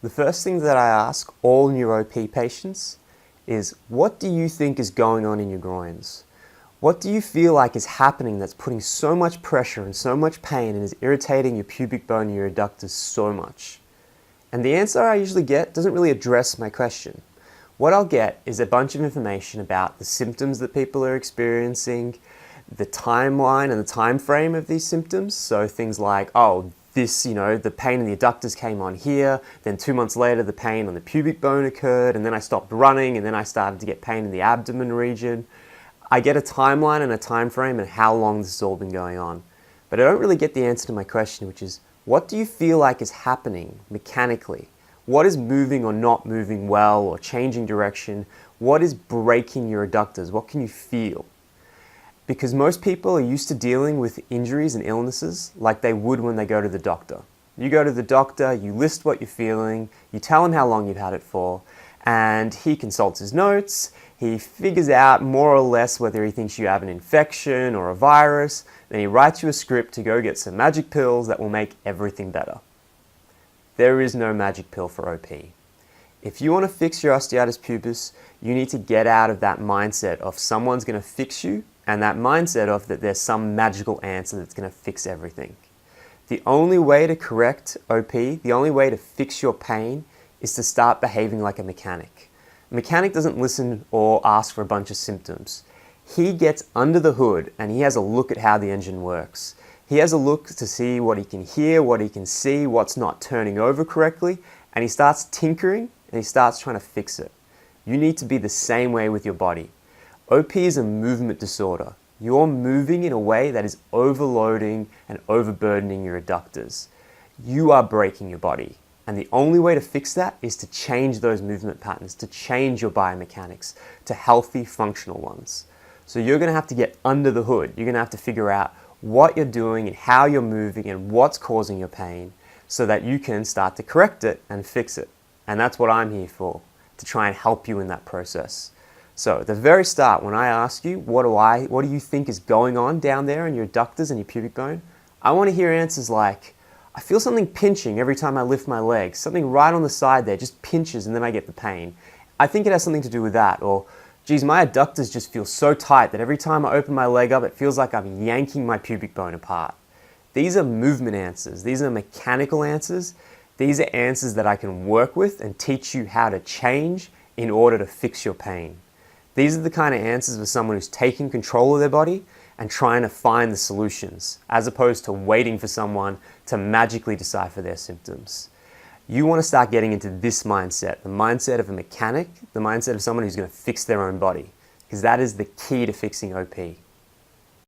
The first thing that I ask all new OP patients is, what do you think is going on in your groins? What do you feel like is happening that's putting so much pressure and so much pain and is irritating your pubic bone and your adductors so much? And the answer I usually get doesn't really address my question. What I'll get is a bunch of information about the symptoms that people are experiencing, the timeline and the time frame of these symptoms. So things like, oh, the pain in the adductors came on here, then 2 months later the pain on the pubic bone occurred, and then I stopped running, and then I started to get pain in the abdomen region. I get a timeline and a time frame and how long this has all been going on. But I don't really get the answer to my question, which is, what do you feel like is happening mechanically? What is moving or not moving well or changing direction? What is breaking your adductors? What can you feel? Because most people are used to dealing with injuries and illnesses like they would when they go to the doctor. You go to the doctor, you list what you're feeling, you tell him how long you've had it for, and he consults his notes, he figures out more or less whether he thinks you have an infection or a virus, then he writes you a script to go get some magic pills that will make everything better. There is no magic pill for OP. If you want to fix your osteitis pubis, you need to get out of that mindset of someone's going to fix you and that mindset of that there's some magical answer that's going to fix everything. The only way to correct OP, the only way to fix your pain is to start behaving like a mechanic. A mechanic doesn't listen or ask for a bunch of symptoms. He gets under the hood and he has a look at how the engine works. He has a look to see what he can hear, what he can see, what's not turning over correctly, and he starts tinkering and he starts trying to fix it. You need to be the same way with your body. OP is a movement disorder. You're moving in a way that is overloading and overburdening your adductors. You are breaking your body. And the only way to fix that is to change those movement patterns, to change your biomechanics to healthy, functional ones. So you're going to have to get under the hood. You're going to have to figure out what you're doing and how you're moving and what's causing your pain so that you can start to correct it and fix it. And that's what I'm here for, to try and help you in that process. So at the very start, when I ask you, what do you think is going on down there in your adductors and your pubic bone? I want to hear answers like, I feel something pinching every time I lift my legs. Something right on the side there just pinches and then I get the pain. I think it has something to do with that. Or, geez, my adductors just feel so tight that every time I open my leg up, it feels like I'm yanking my pubic bone apart. These are movement answers. These are mechanical answers. These are answers that I can work with and teach you how to change in order to fix your pain. These are the kind of answers for someone who's taking control of their body and trying to find the solutions, as opposed to waiting for someone to magically decipher their symptoms. You want to start getting into this mindset, the mindset of a mechanic, the mindset of someone who's going to fix their own body, because that is the key to fixing OP.